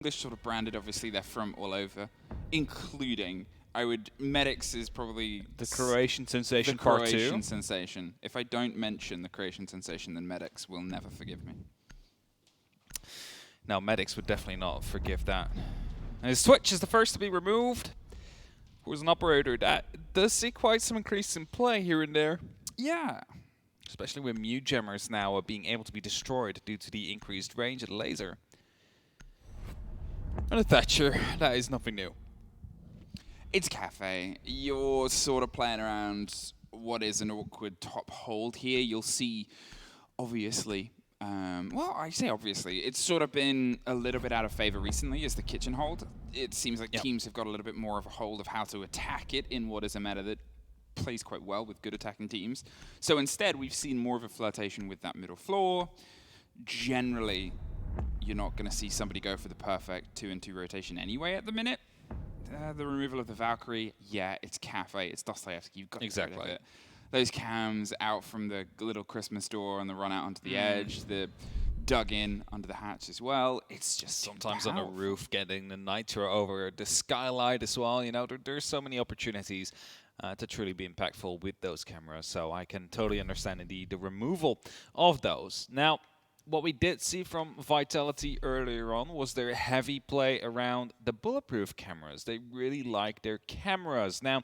English sort of branded, obviously they're from all over, including, Medics is probably the Croatian sensation the part Croatian 2. sensation. If I don't mention the Croatian sensation, then Medics will never forgive me. No, Medics would definitely not forgive that. And his switch is the first to be removed. Who's an operator that does see quite some increase in play here and there. Yeah. Especially with Mute Gemmers now being able to be destroyed due to the increased range of the laser. And a Thatcher, that is nothing new. It's Kafe. You're sort of playing around what is an awkward top hold here. You'll see, obviously, well, I say obviously, it's sort of been a little bit out of favor recently as the kitchen hold. It seems like teams have got a little bit more of a hold of how to attack it in what is a meta that plays quite well with good attacking teams. So instead, we've seen more of a flirtation with that middle floor. Generally, you're not going to see somebody go for the perfect 2-in-2 rotation anyway at the minute. The removal of the Valkyrie, yeah, it's Kafe, it's Dostoyevsky, you've got to get rid of it. Those cams out from the little Christmas door and the run out onto the edge, the dug in under the hatch as well. It's just sometimes on the roof, getting the nitro over the skylight as well. You know, there's so many opportunities to truly be impactful with those cameras. So I can totally understand indeed the removal of those. Now, what we did see from Vitality earlier on was their heavy play around the bulletproof cameras. They really like their cameras. Now,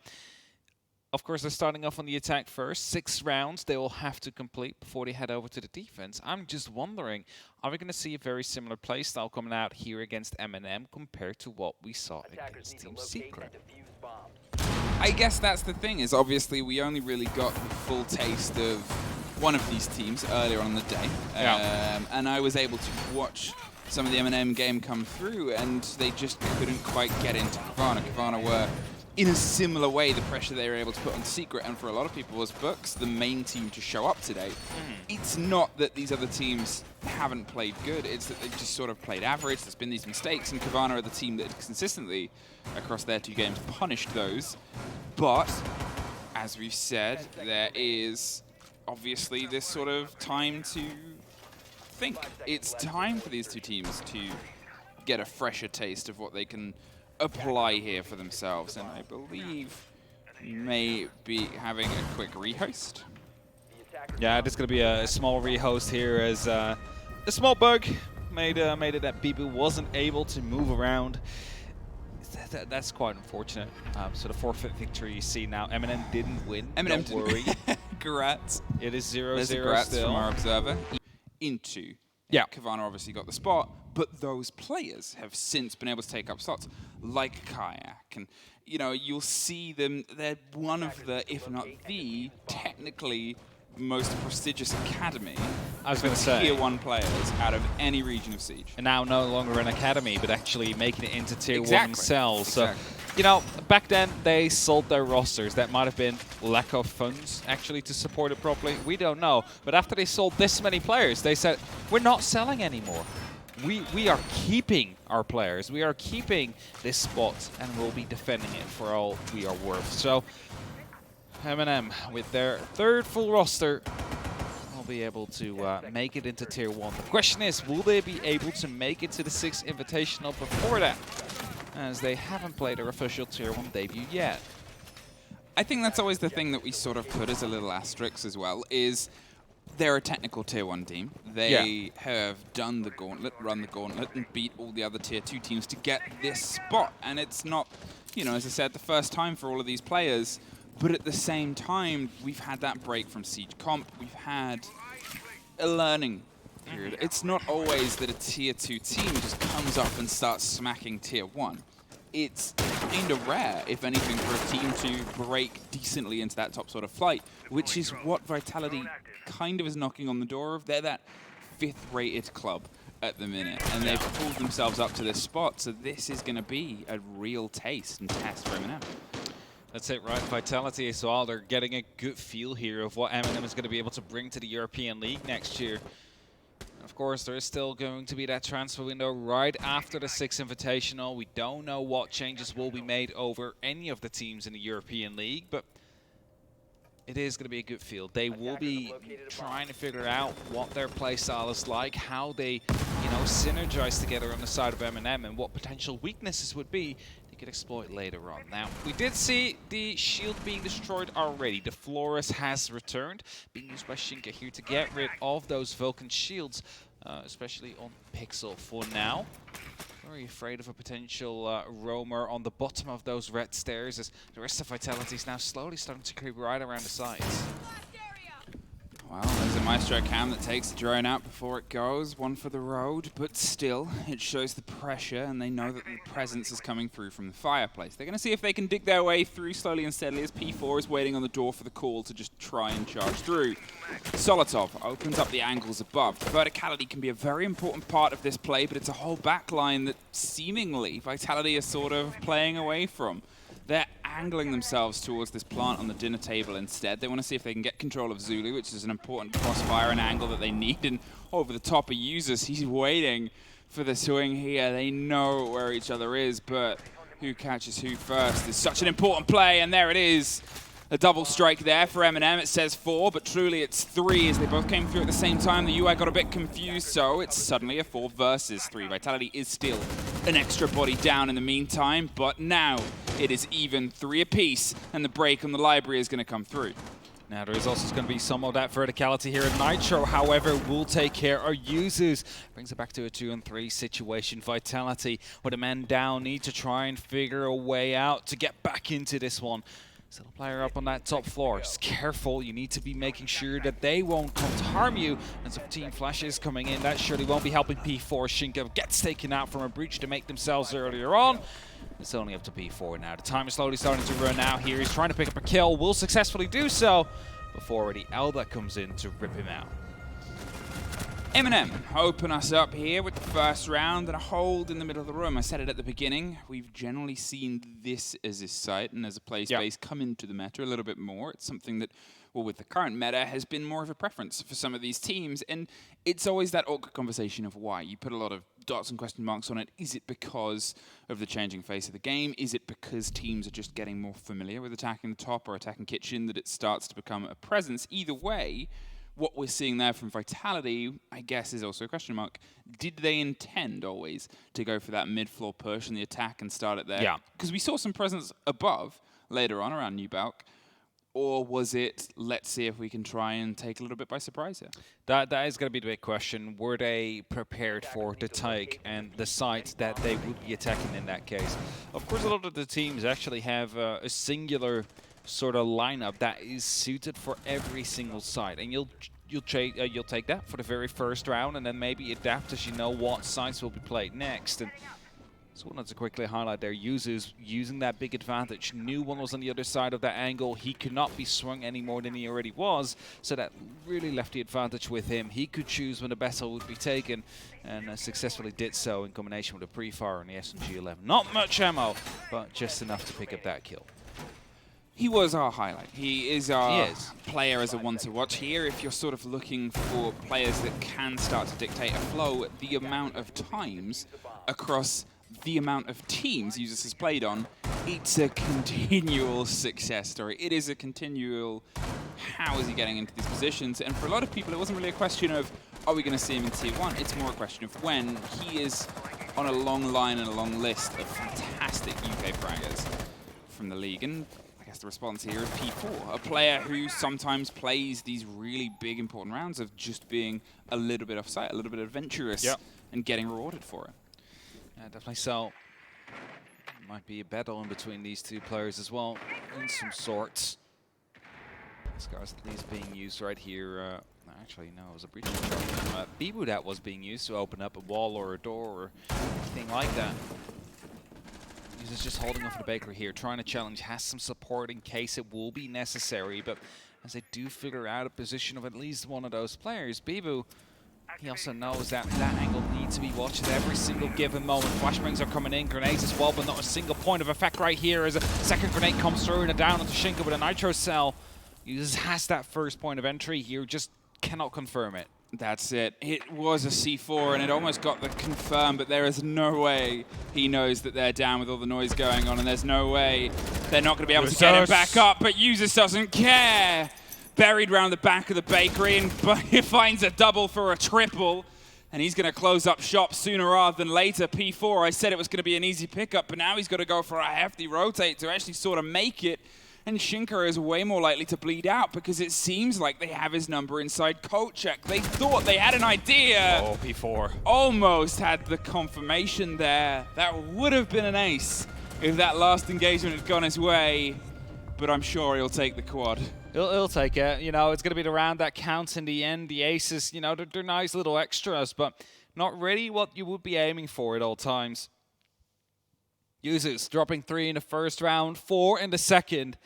of course, they're starting off on the attack first. 6 rounds they will have to complete before they head over to the defense. I'm just wondering, are we going to see a very similar playstyle coming out here against MNM compared to what we saw against Team Secret? I guess that's the thing, is obviously we only really got the full taste of one of these teams earlier on in the day. And I was able to watch some of the MNM game come through, and they just couldn't quite get into Kavana. Kavana were, in a similar way, the pressure they were able to put on Secret, and for a lot of people as Books, the main team to show up today. It's not that these other teams haven't played good, it's that they've just sort of played average. There's been these mistakes, and Kavana are the team that consistently, across their 2 games, punished those. But, as we've said, there is obviously this sort of time to think. It's time for these 2 teams to get a fresher taste of what they can apply here for themselves, and I believe may be having a quick rehost. Yeah, there's going to be a small rehost here as a small bug made it that Bibu wasn't able to move around. That's quite unfortunate. So the forfeit victory you see now, MNM didn't win. MNM don't worry. Grats. It is 0-0 still. From our observer. Into. Kavana obviously got the spot, but those players have since been able to take up slots, like Kayak. And, you know, you'll see them, they're one of the, if not the, technically most prestigious academy. I was going to say. Tier 1 players out of any region of Siege. And now no longer an academy, but actually making it into Tier 1 themselves. So, Exactly. you know, back then they sold their rosters. That might have been lack of funds, actually, to support it properly. We don't know. But after they sold this many players, they said, we're not selling anymore. We are keeping our players. We are keeping this spot, and we'll be defending it for all we are worth. So, MNM, with their 3rd full roster, will be able to make it into Tier 1. The question is, will they be able to make it to the 6th Invitational before that? As they haven't played their official Tier 1 debut yet. I think that's always the thing that we sort of put as a little asterisk as well, is they're a technical Tier 1 team. They have done the gauntlet, run the gauntlet, and beat all the other Tier 2 teams to get this spot. And it's not, you know, as I said, the first time for all of these players. But at the same time, we've had that break from Siege Comp. We've had a learning period. It's not always that a Tier 2 team just comes up and starts smacking Tier 1. It's kind of rare, if anything, for a team to break decently into that top sort of flight, which is what Vitality kind of is knocking on the door of. They're that 5th-rated club at the minute, and they've pulled themselves up to this spot, so this is going to be a real taste and test for MNM. That's it, right? Vitality as well. They're getting a good feel here of what MNM is going to be able to bring to the European League next year. Of course, there is still going to be that transfer window right after the 6th Invitational. We don't know what changes will be made over any of the teams in the European League, but it is going to be a good field. They will be trying to figure out what their play style is like, how they, you know, synergize together on the side of MNM, and what potential weaknesses would be they could exploit later on. Now, we did see the shield being destroyed already. The Flores has returned, being used by Shinka here to get rid of those Vulcan shields, especially on Pixel for now. Very afraid of a potential roamer on the bottom of those red stairs, as the rest of Vitality is now slowly starting to creep right around the sides. Well, there's a Maestro cam that takes the drone out before it goes. One for the road, but still, it shows the pressure, and they know that the presence is coming through from the fireplace. They're going to see if they can dig their way through slowly and steadily as P4 is waiting on the door for the call to just try and charge through. Solotov opens up the angles above. Verticality can be a very important part of this play, but it's a whole backline that seemingly Vitality is sort of playing away from. They're angling themselves towards this plant on the dinner table instead. They want to see if they can get control of Zulu, which is an important crossfire and angle that they need. And over the top of users, he's waiting for the swing here. They know where each other is, but who catches who first is such an important play, and there it is. A double strike there for MNM. It says 4, but truly it's 3 as they both came through at the same time. The UI got a bit confused, so it's suddenly a 4 versus 3. Vitality is still an extra body down in the meantime, but now it is even 3 apiece, and the break on the library is going to come through. Now, there is also going to be some of that verticality here at Nitro. However, will take care of users. Brings it back to a 2-on-3 situation. Vitality, with a man down, need to try and figure a way out to get back into this one. Still a player up on that top floor. Just careful, you need to be making sure that they won't come to harm you. And some team flashes coming in. That surely won't be helping P4. Shinka gets taken out from a breach to make themselves earlier on. It's only up to P4 now. The time is slowly starting to run out here. He's trying to pick up a kill. Will successfully do so before already Elda comes in to rip him out. MNM open us up here with the first round and a hold in the middle of the room. I said it at the beginning. We've generally seen this as a site and as a play space come into the meta a little bit more. It's something that, well, with the current meta, has been more of a preference for some of these teams. And it's always that awkward conversation of why. You put a lot of dots and question marks on it. Is it because of the changing face of the game? Is it because teams are just getting more familiar with attacking the top or attacking kitchen that it starts to become a presence? Either way, what we're seeing there from Vitality, I guess, is also a question mark. Did they intend always to go for that mid-floor push and the attack and start it there? Yeah. Because we saw some presence above later on around New Balk. Or was it, let's see if we can try and take a little bit by surprise here? That is going to be the big question. Were they prepared for the take and the site that they would be attacking in that case? Of course, a lot of the teams actually have a singular sort of lineup that is suited for every single site, and you'll take that for the very first round, and then maybe adapt as you know what sites will be played next. And so I wanted to quickly highlight their users using that big advantage. Knew one was on the other side of that angle. He could not be swung any more than he already was, so that really left the advantage with him. He could choose when the battle would be taken, and successfully did so in combination with a pre-fire on the SMG-11. Not much ammo, but just enough to pick up that kill. He was our highlight. He is our player as a one to watch here. If you're sort of looking for players that can start to dictate a flow, the amount of times across the amount of teams users has played on, it's a continual success story. It is a continual, how is he getting into these positions? And for a lot of people, it wasn't really a question of, are we going to see him in Tier 1? It's more a question of when. He is on a long line and a long list of fantastic UK fraggers from the league. And I guess the response here is P4, a player who sometimes plays these really big, important rounds of just being a little bit offsite, a little bit adventurous, and getting rewarded for it. Yeah, definitely so. Might be a battle in between these two players as well, in some sorts. Scars at least being used right here. Actually, no, it was a breach from Bibu that was being used to open up a wall or a door or anything like that. He's just holding off the bakery here, trying to challenge, has some support in case it will be necessary, but as they do figure out a position of at least one of those players, Bibu, he also knows that that angle needs to be watched at every single given moment. Flashbangs are coming in, grenades as well, but not a single point of effect right here as a second grenade comes through and a down onto Shinka with a nitro cell. He just has that first point of entry here, just cannot confirm it. That's it. It was a C4 and it almost got the confirm, but there is no way he knows that they're down with all the noise going on, and there's no way they're not going to be able to get him back up, but Users doesn't care. Buried round the back of the bakery, and he finds a double for a triple. And he's going to close up shop sooner rather than later. P4, I said it was going to be an easy pickup, but now he's got to go for a hefty rotate to actually sort of make it. And Shinka is way more likely to bleed out because it seems like they have his number inside coat check. They thought they had an idea. Oh, P4. Almost had the confirmation there. That would have been an ace if that last engagement had gone his way. But I'm sure he'll take the quad. He'll take it. You know, it's going to be the round that counts in the end. The aces, you know, they're nice little extras, but not really what you would be aiming for at all times. Users dropping 3 in the first round, 4 in the second.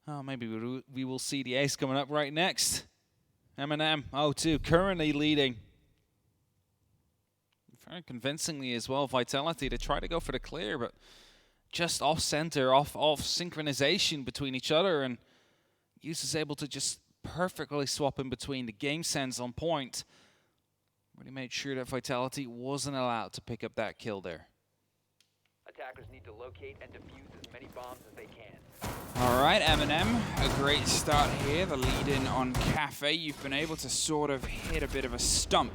Oh, maybe we will see the ace coming up right next. MNM 0-2, currently leading. Very convincingly as well, Vitality. They try to go for the clear, but just off-center, off synchronization between each other, and Users able to just perfectly swap in between. The game sense on point. Really made sure that Vitality wasn't allowed to pick up that kill there. Attackers need to locate and defuse as many bombs as they can. All right, MNM, a great start here. The lead in on Kafe. You've been able to sort of hit a bit of a stump,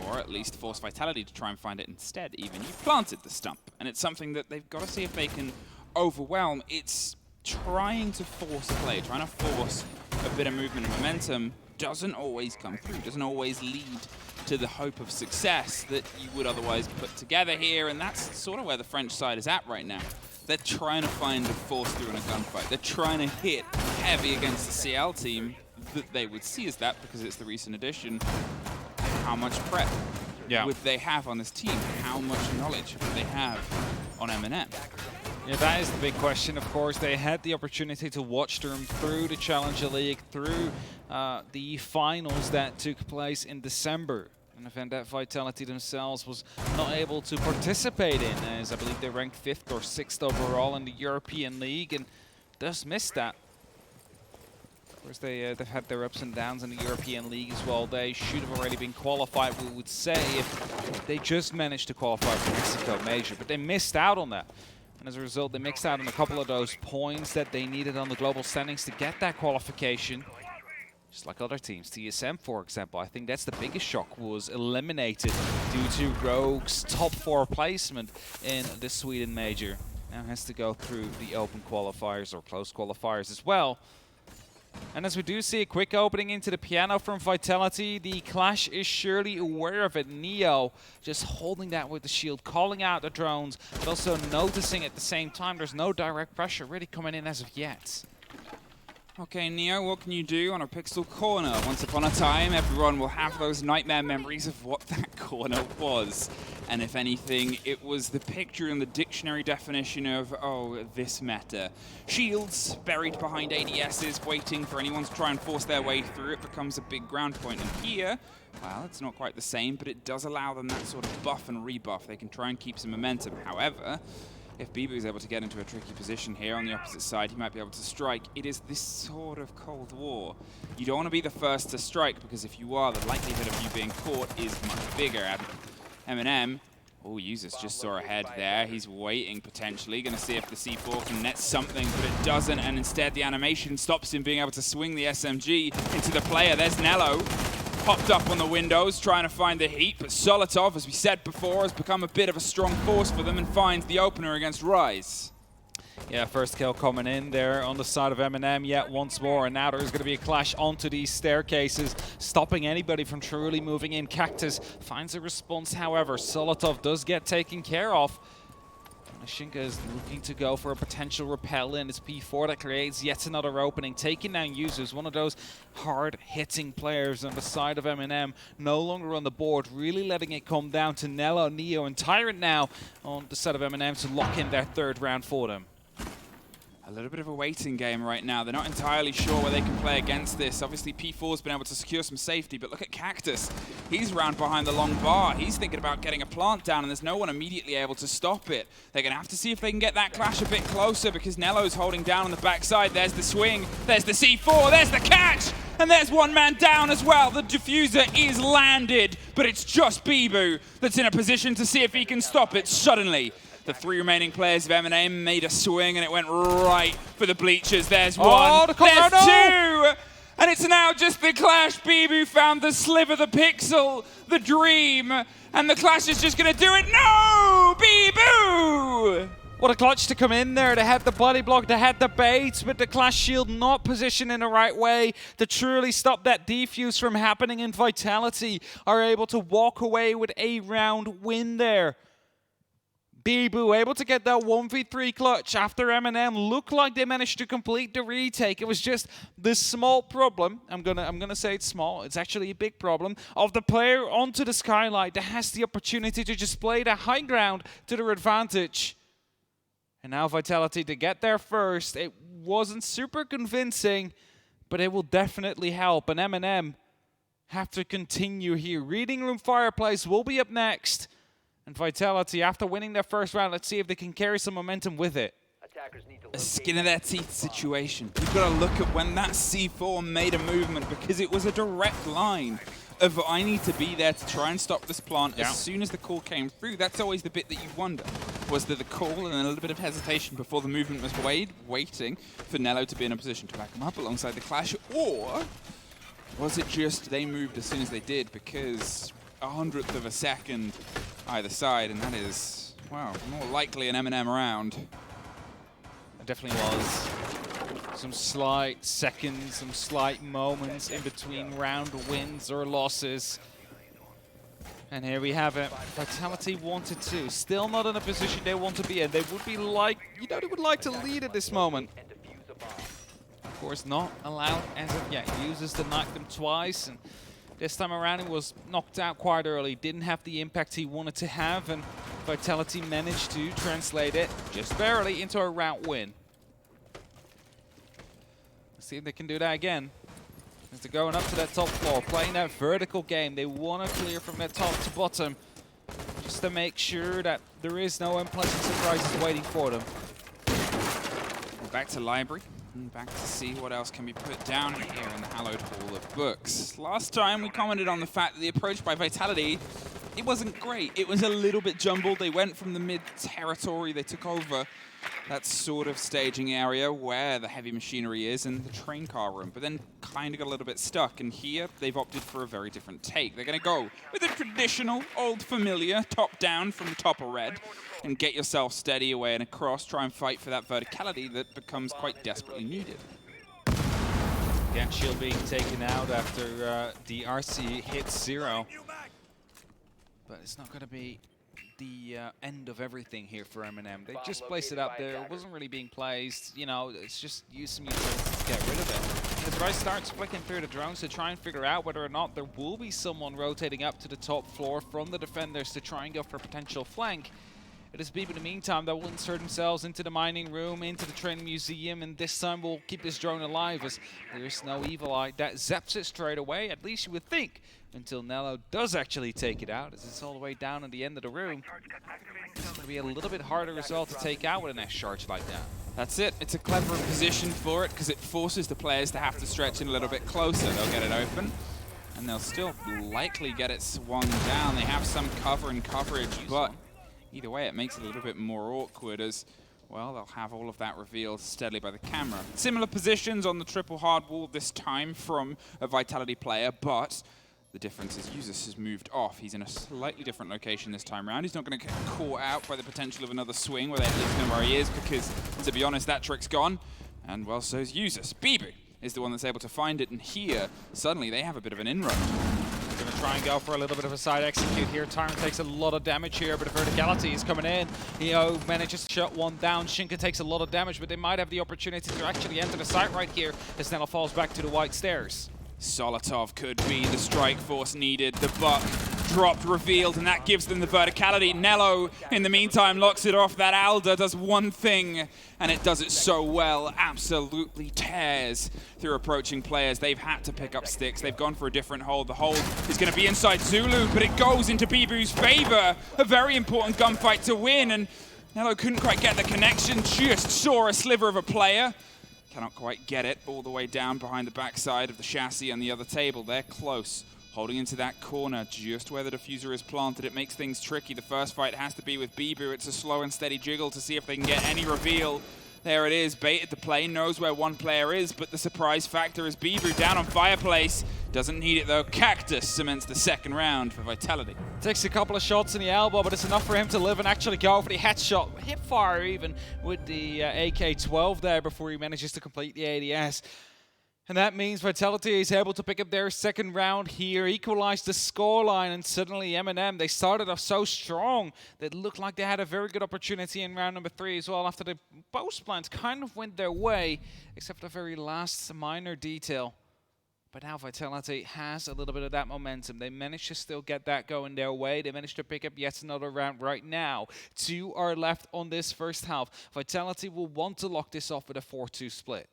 or at least force Vitality to try and find it instead. Even you've planted the stump, and it's something that they've got to see if they can overwhelm. It's trying to force a play, trying to force a bit of movement and momentum doesn't always come through, doesn't always lead to the hope of success that you would otherwise put together here, and that's sort of where the French side is at right now. They're trying to find a force through in a gunfight. They're trying to hit heavy against the CL team that they would see as that because it's the recent addition. How much prep would they have on this team? How much knowledge would they have on MNM? Yeah, that is the big question. Of course, they had the opportunity to watch them through the Challenger League, through the finals that took place in December. An event that Vitality themselves was not able to participate in, as I believe they ranked 5th or 6th overall in the European League, and just missed that. Of course, they've had their ups and downs in the European League as well. They should have already been qualified, we would say, if they just managed to qualify for Mexico Major, but they missed out on that. And as a result, they mixed out on a couple of those points that they needed on the global standings to get that qualification. Just like other teams. TSM, for example, I think that's the biggest shock, was eliminated due to Rogue's top 4 placement in the Sweden Major. Now has to go through the open qualifiers or closed qualifiers as well. And as we do see a quick opening into the piano from Vitality, the Clash is surely aware of it. Neo just holding that with the shield, calling out the drones, but also noticing at the same time there's no direct pressure really coming in as of yet. Okay, Neo, what can you do on a pixel corner? Once upon a time, everyone will have those nightmare memories of what that corner was. And if anything, it was the picture in the dictionary definition of, oh, this meta. Shields buried behind ADSs, waiting for anyone to try and force their way through. It becomes a big ground point. And here, well, it's not quite the same, but it does allow them that sort of buff and rebuff. They can try and keep some momentum. However, if Bibu is able to get into a tricky position here on the opposite side, he might be able to strike. It is this sort of Cold War. You don't want to be the first to strike, because if you are, the likelihood of you being caught is much bigger. MNM, oh, Users just saw ahead there. He's waiting, potentially. Going to see if the C4 can net something, but it doesn't, and instead the animation stops him being able to swing the SMG into the player. There's Nello. Popped up on the windows, trying to find the heat, but Solotov, as we said before, has become a bit of a strong force for them and finds the opener against Rise. Yeah, first kill coming in there on the side of MNM yet once more, and now there's going to be a clash onto these staircases, stopping anybody from truly moving in. Cactus finds a response, however. Solotov does get taken care of. Shinka is looking to go for a potential repel in. It's P4 that creates yet another opening, taking down Users, one of those hard-hitting players on the side of MNM, no longer on the board, really letting it come down to Nello, Neo, and Tyrant now on the side of MNM to lock in their 3rd round for them. A little bit of a waiting game right now. They're not entirely sure where they can play against this. Obviously, P4's been able to secure some safety, but look at Cactus. He's round behind the long bar. He's thinking about getting a plant down, and there's no one immediately able to stop it. They're going to have to see if they can get that clash a bit closer, because Nello's holding down on the backside. There's the swing. There's the C4. There's the catch. And there's one man down as well. The diffuser is landed, but it's just Bibu that's in a position to see if he can stop it suddenly. The 3 remaining players of MNM made a swing, and it went right for the bleachers. There's one, there's 2, And it's now just the Clash. Bibu found the sliver, the pixel, the dream, and the Clash is just going to do it. No! Bibu! What a clutch to come in there. They had the body block, they had the bait, but the Clash shield not positioned in the right way to truly stop that defuse from happening, and Vitality are able to walk away with a round win there. Bibu able to get that 1v3 clutch after MNM looked like they managed to complete the retake. It was just this small problem, I'm gonna say it's small, it's actually a big problem, of the player onto the skylight that has the opportunity to just play the high ground to their advantage. And now Vitality to get there first. It wasn't super convincing, but it will definitely help. And MNM have to continue here. Reading Room Fireplace will be up next. And Vitality, after winning their first round, let's see if they can carry some momentum with it. A skin of their teeth situation. You've got to look at when that C4 made a movement, because it was a direct line of I need to be there to try and stop this plant as soon as the call came through. That's always the bit that you wonder. Was there the call and then a little bit of hesitation before the movement was waiting for Nello to be in a position to back him up alongside the Clash? Or was it just they moved as soon as they did because 100th of a second either side, and that is, well, more likely an MNM round. It definitely was. Some slight seconds, some slight moments in between round wins or losses. And here we have it. Vitality wanted to. Still not in a position they want to be in. They would be like, they would like to lead at this moment. Of course, not allowed as of yet. He uses to knock them twice, and this time around he was knocked out quite early. Didn't have the impact he wanted to have, and Vitality managed to translate it just barely into a round win. See if they can do that again. As they're going up to that top floor, playing that vertical game. They want to clear from that top to bottom, just to make sure that there is no unpleasant surprises waiting for them. Back to library, and back to see what else can be put down here in the hallowed hall of books. Last time we commented on the fact that the approach by Vitality, it wasn't great. It was a little bit jumbled. They went from the mid territory, they took over that sort of staging area where the heavy machinery is and the train car room, but then kind of got a little bit stuck. And here they've opted for a very different take. They're going to go with a traditional, old familiar, top down from the top of red, and get yourself steady away and across, try and fight for that verticality that becomes quite desperately needed. Again, shield being taken out after the RC hits 0. But it's not going to be the end of everything here for MNM. They just placed it up there. It wasn't really being placed. You know, it's just use some utilities to get rid of it. As Rice starts flicking through the drones to try and figure out whether or not there will be someone rotating up to the top floor from the defenders to try and go for a potential flank. It is Bibu in the meantime that will insert themselves into the mining room, into the training museum, and this time will keep this drone alive as there's no evil eye that zaps it straight away, at least you would think, until Nello does actually take it out, as it's all the way down at the end of the room. It's going to be a little bit harder as well to take out with an S-charge like that. That's it. It's a clever position for it because it forces the players to have to stretch in a little bit closer. They'll get it open, and they'll still likely get it swung down. They have some cover and coverage, but either way, it makes it a little bit more awkward as, well, they'll have all of that revealed steadily by the camera. Similar positions on the triple hard wall this time from a Vitality player, but the difference is Usus has moved off. He's in a slightly different location this time around. He's not going to get caught out by the potential of another swing where they at least know where he is because, to be honest, that trick's gone. And, well, so's Usus. Bibu is the one that's able to find it, and here, suddenly, they have a bit of an inroad. Going to try and go for a little bit of a side execute here. Tyrant takes a lot of damage here, but the verticality is coming in. Neo manages to shut one down. Shinka takes a lot of damage, but they might have the opportunity to actually enter the site right here as Nello falls back to the white stairs. Solotov could be the strike force needed. The buck dropped, revealed, and that gives them the verticality. Nello, in the meantime, locks it off. That Alda does one thing, and it does it so well. Absolutely tears through approaching players. They've had to pick up sticks. They've gone for a different hold. The hold is going to be inside Zulu, but it goes into Bibu's favor. A very important gunfight to win, and Nello couldn't quite get the connection. Just saw a sliver of a player. Cannot quite get it all the way down behind the backside of the chassis on the other table. They're close, holding into that corner just where the diffuser is planted. It makes things tricky. The first fight has to be with Bibu. It's a slow and steady jiggle to see if they can get any reveal. There it is, baited the play, knows where one player is, but the surprise factor is Bibu down on Fireplace. Doesn't need it though. Cactus cements the second round for Vitality. Takes a couple of shots in the elbow, but it's enough for him to live and actually go for the headshot. Hip fire even with the AK-12 there before he manages to complete the ADS. And that means Vitality is able to pick up their second round here, equalize the scoreline, and suddenly MNM, they started off so strong that it looked like they had a very good opportunity in round number 3 as well, after the post plans kind of went their way, except for the very last minor detail. But now Vitality has a little bit of that momentum. They managed to still get that going their way. They managed to pick up yet another round right now. 2 are left on this first half. Vitality will want to lock this off with a 4-2 split.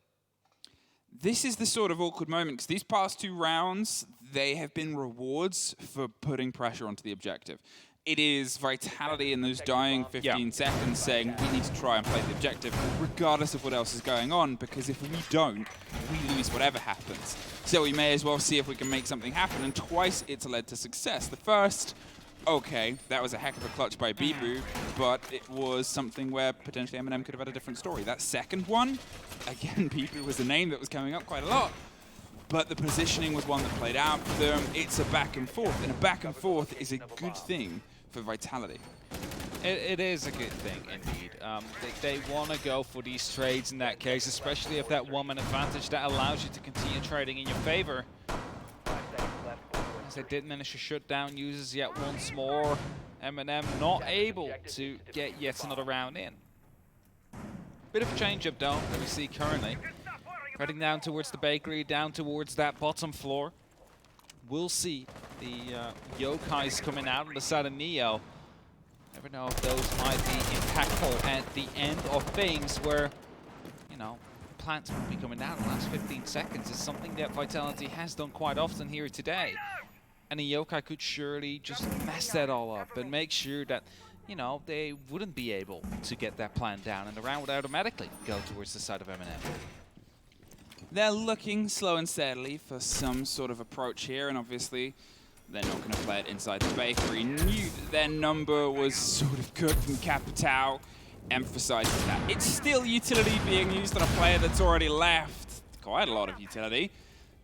This is the sort of awkward moment, because these past 2 rounds, they have been rewards for putting pressure onto the objective. It is Vitality in those dying 15 seconds saying, we need to try and play the objective, regardless of what else is going on, because if we don't, we lose whatever happens. So we may as well see if we can make something happen, and twice it's led to success. The first, okay, that was a heck of a clutch by Bibu, but it was something where potentially MNM could have had a different story. That second one, again, Bibu was a name that was coming up quite a lot, but the positioning was one that played out for them. It's a back and forth, and a back and forth is a good thing for Vitality. It is a good thing, indeed. They want to go for these trades in that case, especially if that one-man advantage that allows you to continue trading in your favor. As they did manage to shut down users yet once more. MNM not able to get yet another round in. Bit of a change-up though that we see currently. Heading down towards the bakery, down towards that bottom floor. We'll see the yokais coming out on the side of Neo. Never know if those might be impactful at the end of things where, you know, plants will be coming down in the last 15 seconds. It's something that Vitality has done quite often here today. And a yokai could surely just mess that all up and make sure that, you know, they wouldn't be able to get that plan down and the round would automatically go towards the side of MNM. They're looking slow and steadily for some sort of approach here, and obviously they're not going to play it inside the bakery. Knew that their number was sort of cooked, and Capitao emphasizes that. It's still utility being used on a player that's already left. Quite a lot of utility.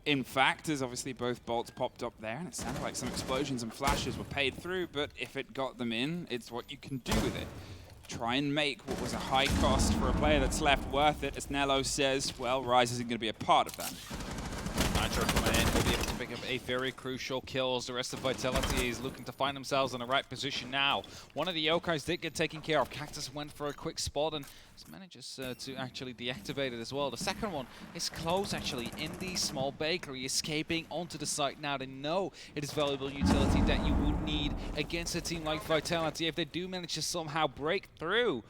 In fact, as obviously both bolts popped up there, and it sounded like some explosions and flashes were paid through, but if it got them in, it's what you can do with it. Try and make what was a high cost for a player that's left worth it. As Nello says, well, Rise isn't going to be a part of that. Nitro coming in, will be able to pick up a very crucial kill as the rest of Vitality is looking to find themselves in the right position now. One of the yokais did get taken care of. Cactus went for a quick spot and manages to actually deactivate it as well. The second one is close actually in the small bakery, escaping onto the site now. They know it is valuable utility that you would need against a team like Vitality if they do manage to somehow break through.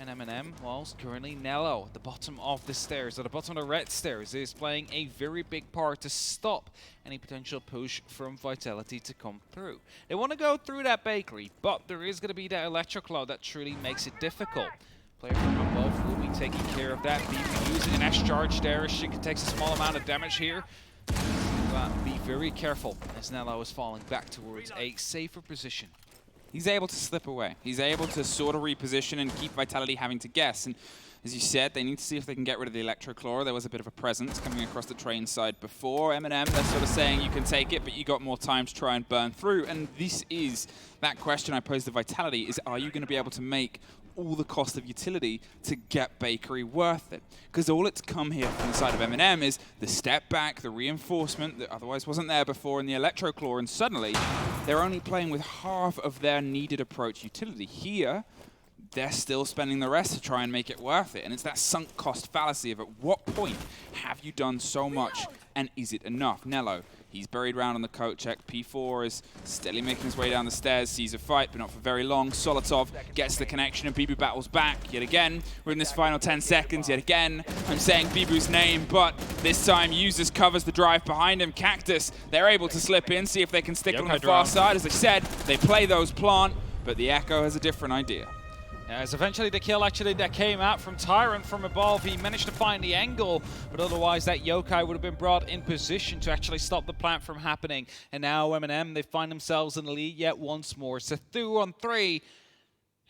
And MNM, well, currently Nello at the bottom of the stairs, at the bottom of the red stairs, is playing a very big part to stop any potential push from Vitality to come through. They want to go through that bakery, but there is going to be that electroclaw that truly makes it difficult. Player from above will be taking care of that. Bibu using an S-charge there as she takes a small amount of damage here. Be very careful as Nello is falling back towards a safer position. He's able to slip away. He's able to sort of reposition and keep Vitality having to guess. And as you said, they need to see if they can get rid of the Electroclaw. There was a bit of a presence coming across the train side before. MNM, they're sort of saying you can take it, but you got more time to try and burn through. And this is that question I posed to Vitality, is are you going to be able to make all the cost of utility to get Bakery worth it? Because all it's come here from the side of MNM is the step back, the reinforcement that otherwise wasn't there before, and the Electroclaw, and suddenly they're only playing with half of their needed approach utility. Here, they're still spending the rest to try and make it worth it, and it's that sunk cost fallacy of at what point have you done so much, and is it enough? Nello, he's buried round on the coat check. P4 is steadily making his way down the stairs, sees a fight, but not for very long. Solotov gets the connection, and Bibu battles back yet again. We're in this final 10 seconds yet again. I'm saying Bibu's name, but this time Users covers the drive behind him. Cactus, they're able to slip in, see if they can stick it on the far side. As I said, they play those plant, but the Echo has a different idea. As eventually the kill actually that came out from Tyrant from above, he managed to find the angle, but otherwise that yokai would have been brought in position to actually stop the plant from happening. And now MNM, they find themselves in the lead yet once more. So 2 on 3.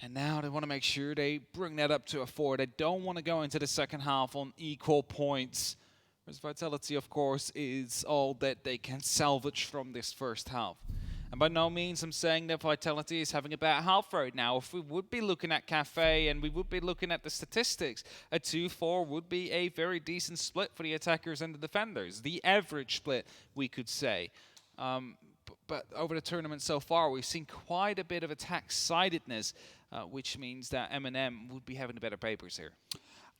And now they want to make sure they bring that up to a 4. They don't want to go into the second half on equal points. Whereas Vitality, of course, is all that they can salvage from this first half. And by no means I'm saying that Vitality is having a bad half right now. If we would be looking at Kafe and we would be looking at the statistics, a 2-4 would be a very decent split for the attackers and the defenders. The average split, we could say. But over the tournament so far, we've seen quite a bit of attack-sidedness, which means that MNM would be having the better papers here.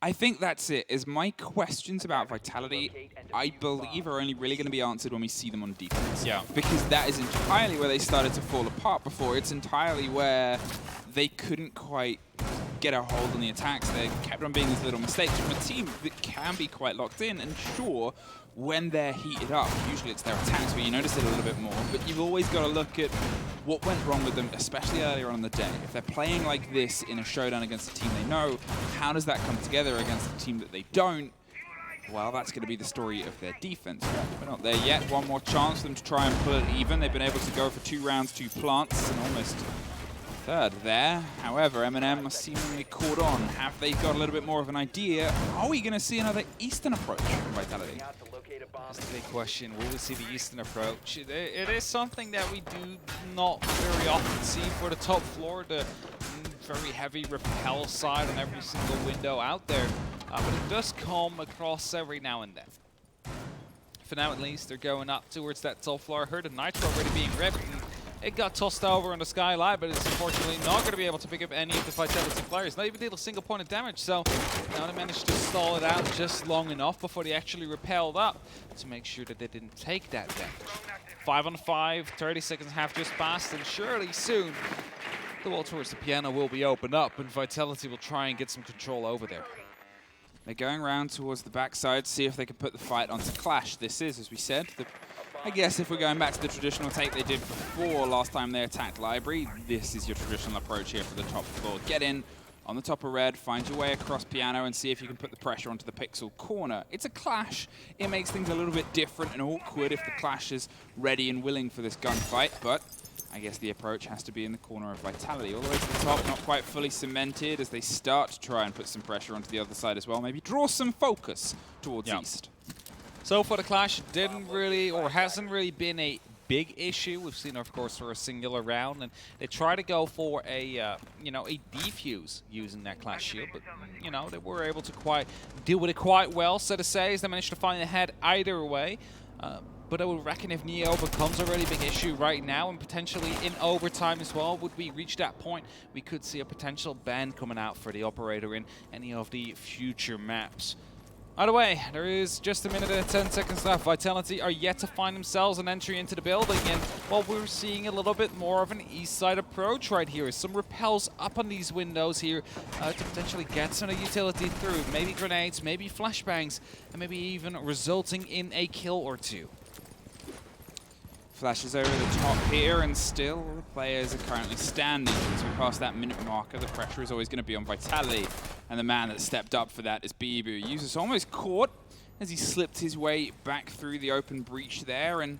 I think that's it. Is my questions about Vitality, I believe, are only really going to be answered when we see them on defense. Yeah. Because that is entirely where they started to fall apart before. It's entirely where they couldn't quite get a hold on the attacks. They kept on being these little mistakes from a team that can be quite locked in. And sure, when they're heated up, usually it's their attacks where you notice it a little bit more. But you've always got to look at what went wrong with them, especially earlier on in the day. If they're playing like this in a showdown against a team they know, how does that come together against a team that they don't? Well, that's going to be the story of their defense. We're not there yet. One more chance for them to try and pull it even. They've been able to go for 2 rounds, 2 plants, and almost third there. However, MNM are seemingly caught on. Have they got a little bit more of an idea? Are we going to see another Eastern approach from Vitality? That's the big question. Will we see the Eastern approach? It is something that we do not very often see for the top floor, the very heavy repel side on every single window out there. But it does come across every now and then. For now at least, they're going up towards that top floor. I heard a Nitro already being ripped, and it got tossed over on the skyline, but it's unfortunately not going to be able to pick up any of the Vitality players. Not even deal a single point of damage, so now they managed to stall it out just long enough before they actually repelled up to make sure that they didn't take that damage. 5 on 5, 30 seconds have just passed, and surely soon the wall towards the piano will be opened up, and Vitality will try and get some control over there. They're going around towards the backside, see if they can put the fight onto Clash. This is, as we said, I guess if we're going back to the traditional take they did before last time they attacked Library, this is your traditional approach here for the top floor. Get in on the top of red, find your way across piano and see if you can put the pressure onto the pixel corner. It's a clash. It makes things a little bit different and awkward if the clash is ready and willing for this gunfight, but I guess the approach has to be in the corner of Vitality. All the way to the top, not quite fully cemented as they start to try and put some pressure onto the other side as well. Maybe draw some focus towards East. So for the clash, it didn't really, or hasn't really been a big issue. We've seen, of course, for a singular round, and they try to go for a, a defuse using that clash shield, but they were able to deal with it quite well. So to say, as they managed to find the head either way. But I would reckon if Neo becomes a really big issue right now, and potentially in overtime as well, would we reach that point, we could see a potential ban coming out for the operator in any of the future maps. Either way, there is just a minute and 10 seconds left. Vitality are yet to find themselves an entry into the building, and while we're seeing a little bit more of an east side approach right here, some repels up on these windows here to potentially get some of the utility through. Maybe grenades, maybe flashbangs, and maybe even resulting in a kill or 2. Flashes over the top here, and still the players are currently standing. As we pass that minute marker, the pressure is always going to be on Vitality. And the man that stepped up for that is Bibu. Uses almost caught as he slipped his way back through the open breach there and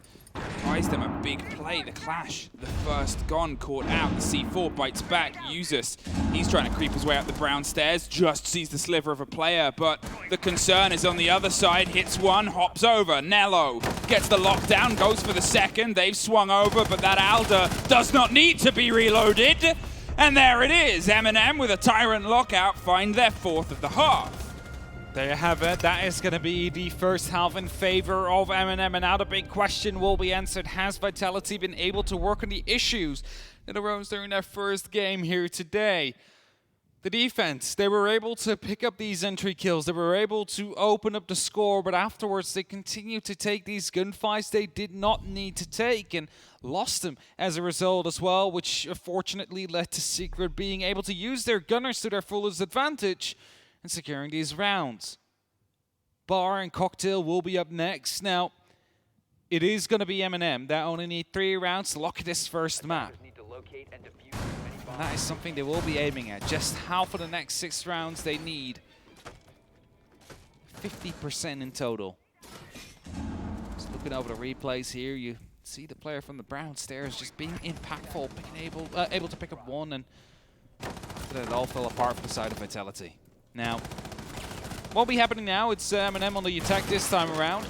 buys them a big play. The clash, the first gone, caught out. The C4 bites back. Usus, he's trying to creep his way up the brown stairs, just sees the sliver of a player, but the concern is on the other side. Hits one, hops over. Nello gets the lockdown, goes for the second. They've swung over, but that Alder does not need to be reloaded. And there it is. MNM with a Tyrant lockout find their 4th of the half. There you have it. That is going to be the first half in favor of MNM. And now the big question will be answered. Has Vitality been able to work on the issues that arose during their first game here today? The defense, they were able to pick up these entry kills. They were able to open up the score, but afterwards they continued to take these gunfights they did not need to take and lost them as a result as well, which unfortunately led to Secret being able to use their gunners to their fullest advantage and securing these rounds. Bar and Cocktail will be up next. Now, it is going to be MNM that only need 3 rounds to lock this first map. And that is something they will be aiming at. Just how for the next 6 rounds they need. 50% in total. Just looking over the replays here, you see the player from the brown stairs just being impactful, able to pick up 1 and But it all fell apart for the side of Vitality. Now, what will be happening now? It's MNM on the attack this time around.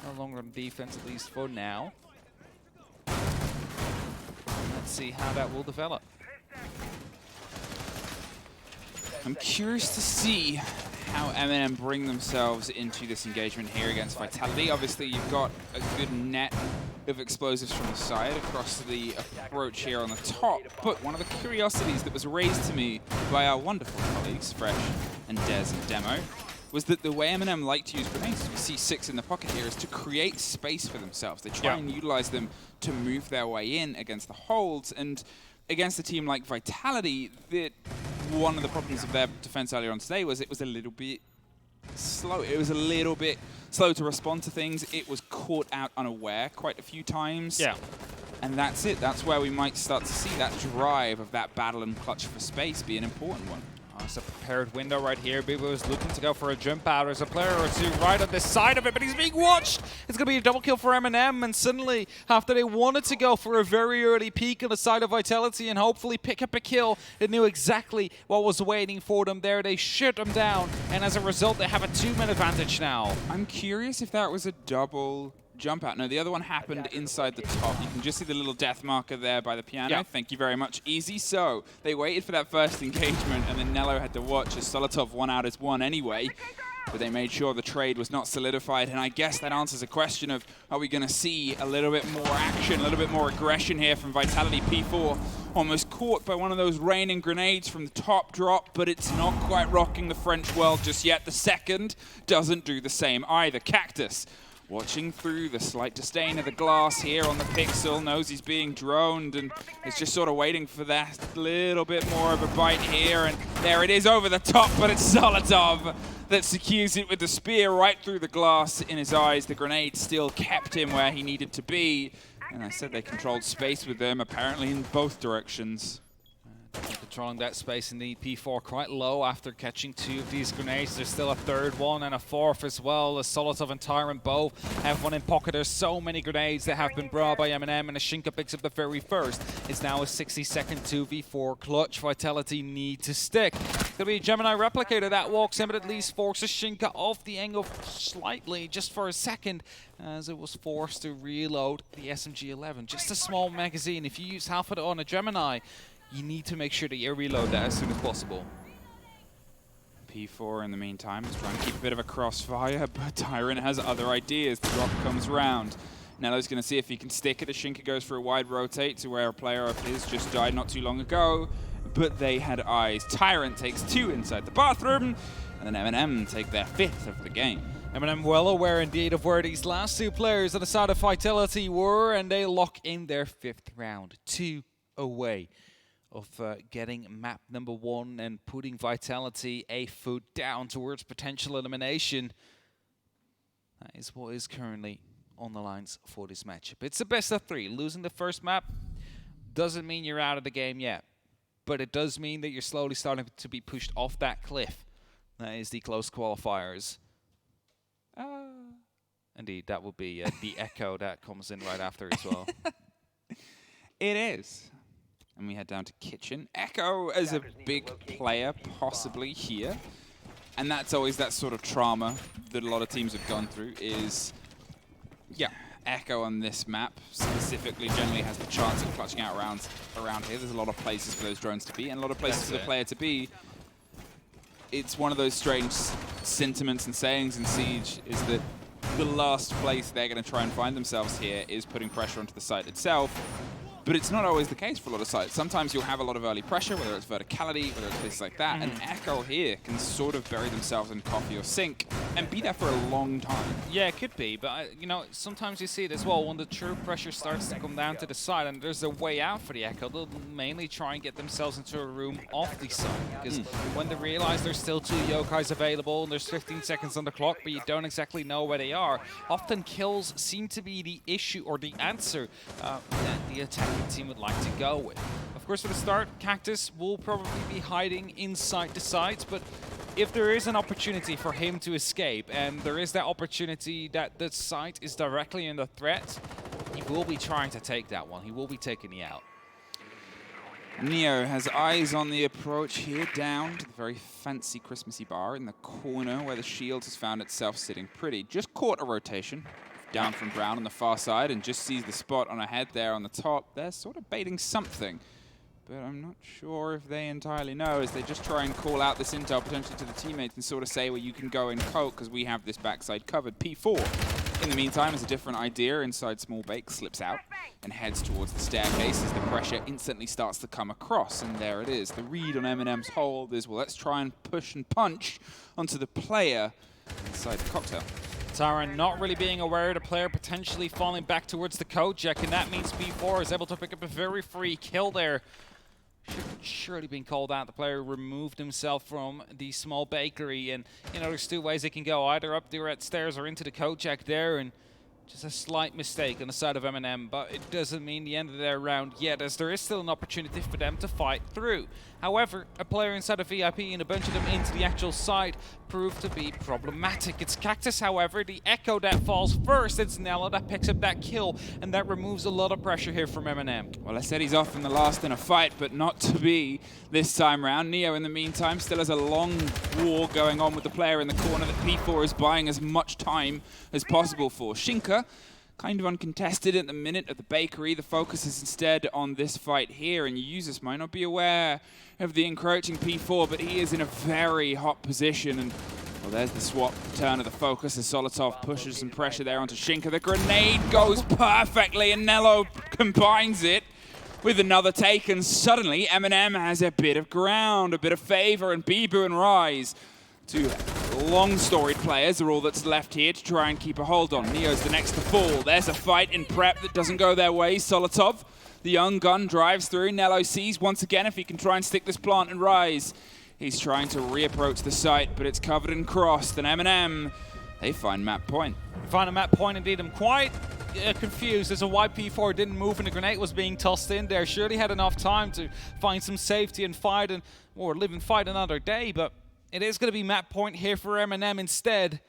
No longer on defense, at least for now. Let's see how that will develop. I'm curious to see how MNM bring themselves into this engagement here against Vitality. Obviously, you've got a good net of explosives from the side across the approach here on the top. But one of the curiosities that was raised to me by our wonderful colleagues, Fresh and Dez and Demo, was that the way MNM like to use grenades, we see 6 in the pocket here, is to create space for themselves. They try and utilize them to move their way in against the holds. And against a team like Vitality, one of the problems of their defense earlier on today was it was a little bit slow. It was a little bit slow to respond to things. It was caught out unaware quite a few times. Yeah. And that's it. That's where we might start to see that drive of that battle and clutch for space be an important one. It's a prepared window right here. Bibo is looking to go for a jump out. There's a player or two right on the side of it, but he's being watched. It's going to be a double kill for MNM, and suddenly, after they wanted to go for a very early peek on the side of Vitality and hopefully pick up a kill, they knew exactly what was waiting for them there. They shut them down, and as a result, they have a 2-man advantage now. I'm curious if that was a double jump out. No, the other one happened inside the top. You can just see the little death marker there by the piano. Yeah. Thank you very much. Easy. So they waited for that first engagement, and then Nello had to watch as Solotov won out as one anyway. But they made sure the trade was not solidified, and I guess that answers a question of, are we going to see a little bit more action, a little bit more aggression here from Vitality? P4 almost caught by one of those raining grenades from the top drop, but it's not quite rocking the French world just yet. The second doesn't do the same either. Cactus watching through the slight disdain of the glass here on the pixel, knows he's being droned and is just sort of waiting for that little bit more of a bite here. And there it is over the top, but it's Solotov that secures it with the spear right through the glass in his eyes. The grenade still kept him where he needed to be. And I said they controlled space with them, apparently in both directions. Controlling that space indeed. P4 quite low after catching 2 of these grenades. There's still a third one and a fourth as well. As Solotov and Tyrant both have one in pocket. There's so many grenades that have been brought by MNM, and Ashinka picks up the very first. It's now a 60-second 2v4 clutch. Vitality need to stick. It's gonna be a Gemini replicator that walks in, but at least forces Ashinka off the angle slightly, just for a second, as it was forced to reload the SMG-11. Just a small magazine. If you use half of it on a Gemini, you need to make sure that you reload that as soon as possible. P4 in the meantime is trying to keep a bit of a crossfire, but Tyrant has other ideas. The drop comes round. Nello's going to see if he can stick it. Ashinka goes for a wide rotate to where a player of his just died not too long ago, but they had eyes. Tyrant takes 2 inside the bathroom, and then MNM take their 5th of the game. MNM well aware indeed of where these last 2 players on the side of Vitality were, and they lock in their 5th round. 2 away of getting map number 1 and putting Vitality a foot down towards potential elimination. That is what is currently on the lines for this matchup. It's a best of 3. Losing the first map doesn't mean you're out of the game yet, but it does mean that you're slowly starting to be pushed off that cliff. That is the close qualifiers. Indeed, that will be the echo that comes in right after as well. It is. And we head down to Kitchen. Echo as a big player, possibly here. And that's always that sort of trauma that a lot of teams have gone through is, yeah, Echo on this map specifically generally has the chance of clutching out rounds around here. There's a lot of places for those drones to be and a lot of places for the player to be. It's one of those strange sentiments and sayings in Siege is that the last place they're going to try and find themselves here is putting pressure onto the site itself. But it's not always the case for a lot of sites. Sometimes you'll have a lot of early pressure, whether it's verticality, whether it's places like that, and Echo here can sort of bury themselves in coffee or sink and be there for a long time. Yeah, it could be, but you know, sometimes you see it as well when the true pressure starts to come down to the side and there's a way out for the Echo. They'll mainly try and get themselves into a room off the side, because when they realize there's still 2 Yokais available and there's 15 seconds on the clock, but you don't exactly know where they are, often kills seem to be the issue or the answer that the attacking team would like to go with. Of course, for the start, Cactus will probably be hiding inside the sites, but if there is an opportunity for him to escape, and there is that opportunity that the site is directly under threat, he will be trying to take that one. He will be taking it out. Neo has eyes on the approach here, down to the very fancy Christmassy bar in the corner where the shield has found itself sitting pretty. Just caught a rotation down from Brown on the far side and just sees the spot on a head there on the top. They're sort of baiting something, but I'm not sure if they entirely know, as they just try and call out this intel potentially to the teammates and sort of say, well, you can go and coat because we have this backside covered. P4, in the meantime, has a different idea. Inside small bake, slips out and heads towards the staircase as the pressure instantly starts to come across. And there it is. The read on MNM's hold is, well, let's try and push and punch onto the player inside the cocktail. Tyron not really being aware of the player potentially falling back towards the Kojak, and that means P4 is able to pick up a very free kill there. Should surely been called out. The player removed himself from the small bakery, and you know there's two ways it can go, either up the red stairs or into the Kojak there, and just a slight mistake on the side of MNM, but it doesn't mean the end of their round yet, as there is still an opportunity for them to fight through. However, a player inside of VIP and a bunch of them into the actual site proved to be problematic. It's Cactus, however, the Echo that falls first. It's Nello that picks up that kill, and that removes a lot of pressure here from MNM. Well, I said he's off in the last in a fight, but not to be this time round. Neo, in the meantime, still has a long war going on with the player in the corner that P4 is buying as much time as possible for. Shinka, kind of uncontested at the minute at the bakery. The focus is instead on this fight here, and users might not be aware of the encroaching P4, but he is in a very hot position. And well, there's the swap, turn of the focus as Solotov pushes some pressure there onto Shinka. The grenade goes perfectly, and Nello combines it with another take, and suddenly MNM has a bit of ground, a bit of favor, and Bibu and Rise, two long-storied players, are all that's left here to try and keep a hold on. Neo's the next to fall. There's a fight in prep that doesn't go their way. Solotov, the young gun, drives through. Nello sees once again if he can try and stick this plant and Rise. He's trying to reapproach the site, but it's covered and crossed, and MNM, they find map point. Find a map point indeed. I'm quite confused as to why P4 didn't move and the grenade was being tossed in there. Surely had enough time to find some safety and fight, or live and fight another day, but it is going to be map point here for MNM instead.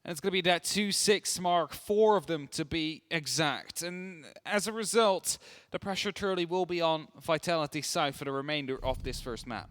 And it's going to be that 2-6 mark, 4 of them to be exact. And as a result, the pressure truly will be on Vitality's side for the remainder of this first map.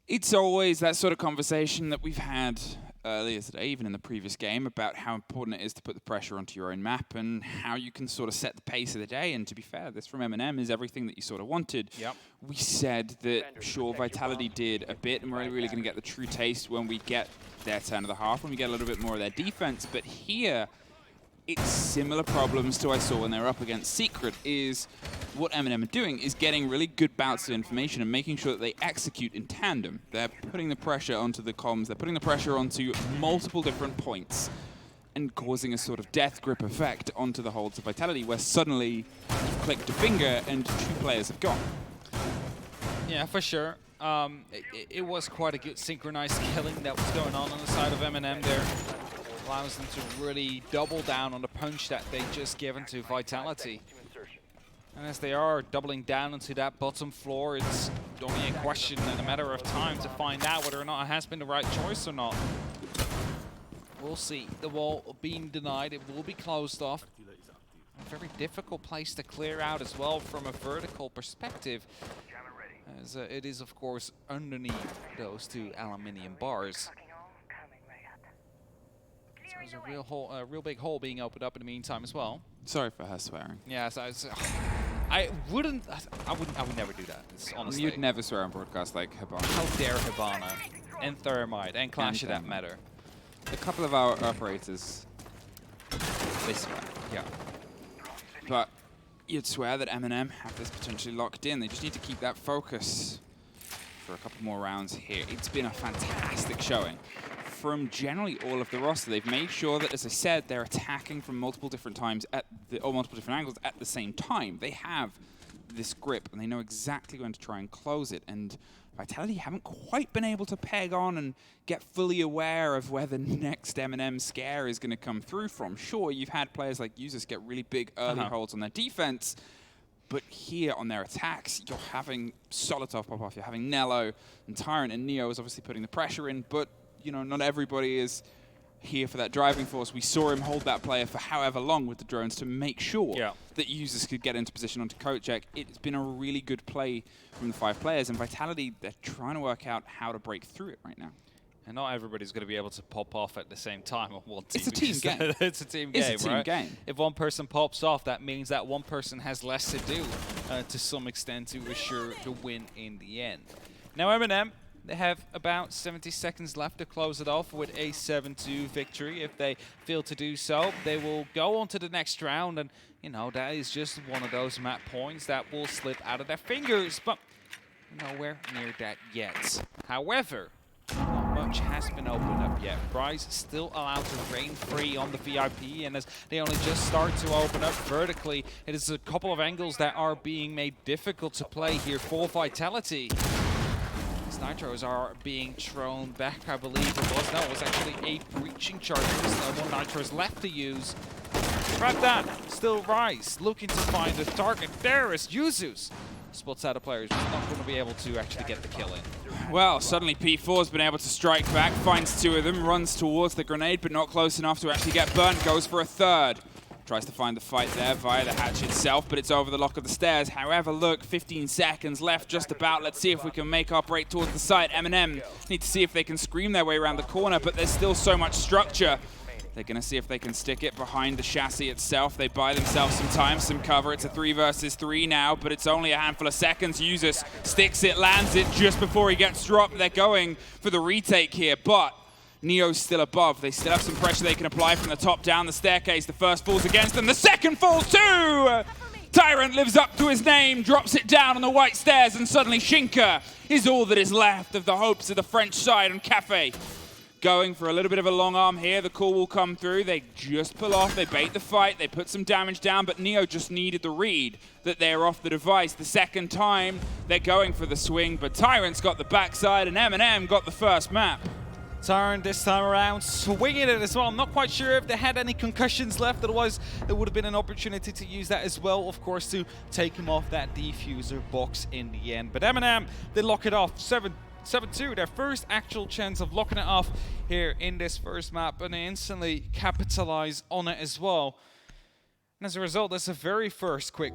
It's always that sort of conversation that we've had earlier today, even in the previous game, about how important it is to put the pressure onto your own map and how you can sort of set the pace of the day. And to be fair, this from MNM is everything that you sort of wanted. Yep. We said that, sure, Vitality did a bit, and we're only really going to get the true taste when we get their turn of the half, when we get a little bit more of their defense. But here, it's similar problems to I saw when they were up against Secret. Is what MNM are doing is getting really good bouts of information and making sure that they execute in tandem. They're putting the pressure onto the comms, they're putting the pressure onto multiple different points and causing a sort of death grip effect onto the holds of Vitality, where suddenly you've clicked a finger and 2 players have gone. Yeah, for sure. It was quite a good synchronized killing that was going on the side of MNM there. Allows them to really double down on the punch that they just given to Vitality. And as they are doubling down into that bottom floor, it's only a question and a matter of time to find out whether or not it has been the right choice or not. We'll see. The wall being denied, it will be closed off. A very difficult place to clear out as well from a vertical perspective, as it is of course underneath those 2 aluminium bars. So there's a real big hole being opened up in the meantime as well. Sorry for her swearing. Yeah, so I would never do that. Honestly, You'd never swear on broadcast like Hibana. How dare Hibana and Thermite and Clash of that matter. A couple of our operators, they swear. Yeah. But you'd swear that MNM have this potentially locked in. They just need to keep that focus for a couple more rounds here. It's been a fantastic showing from generally all of the roster. They've made sure that, as I said, they're attacking from multiple different times or multiple different angles at the same time. They have this grip, and they know exactly when to try and close it. And Vitality haven't quite been able to peg on and get fully aware of where the next MNM scare is going to come through from. Sure, you've had players like Users get really big early holds on their defense, but here on their attacks, you're having Solotov pop off, you're having Nello and Tyrant, and Neo is obviously putting the pressure in, but you know, not everybody is here for that driving force. We saw him hold that player for however long with the drones to make sure that users could get into position onto coat check. It's been a really good play from the 5 players, and Vitality, they're trying to work out how to break through it right now. And not everybody's going to be able to pop off at the same time on one team. It's a team game. It's a team game, It's a team right? game. If one person pops off, that means that one person has less to do to some extent to assure the win in the end. Now MNM, they have about 70 seconds left to close it off with a 7-2 victory. If they fail to do so, they will go on to the next round, and you know, that is just one of those map points that will slip out of their fingers, but nowhere near that yet. However, not much has been opened up yet. Prize still allowed to reign free on the VIP, and as they only just start to open up vertically, it is a couple of angles that are being made difficult to play here for Vitality. These Nitros are being thrown back, I believe it was. No, it was actually a breaching charge. There's no more Nitros left to use. Grab that. Still Rise looking to find a target. There is Yuzus. Spots out a player who's not going to be able to actually get the kill in. Well, suddenly P4's been able to strike back, finds 2 of them, runs towards the grenade, but not close enough to actually get burnt, goes for a 3rd. Tries to find the fight there via the hatch itself, but it's over the lock of the stairs. However, look, 15 seconds left just about. Let's see if we can make our break towards the site. MNM need to see if they can scream their way around the corner, but there's still so much structure. They're going to see if they can stick it behind the chassis itself. They buy themselves some time, some cover. It's a 3 versus 3 now, but it's only a handful of seconds. Users sticks it, lands it just before he gets dropped. They're going for the retake here, but Neo's still above. They still have some pressure they can apply from the top down the staircase. The first falls against them. The second falls too! Tyrant lives up to his name, drops it down on the white stairs, and suddenly Shinka is all that is left of the hopes of the French side on Kafe. Going for a little bit of a long arm here. The call will come through. They just pull off. They bait the fight. They put some damage down, but Neo just needed the read that they're off the device. The second time, they're going for the swing, but Tyrant's got the backside, and MNM got the first map. Tyrant this time around swinging it as well. I'm not quite sure if they had any concussions left, otherwise there would have been an opportunity to use that as well, of course, to take him off that diffuser box in the end. But MNM, they lock it off. 7-2, their first actual chance of locking it off here in this first map, and they instantly capitalize on it as well. And as a result, that's a very first quick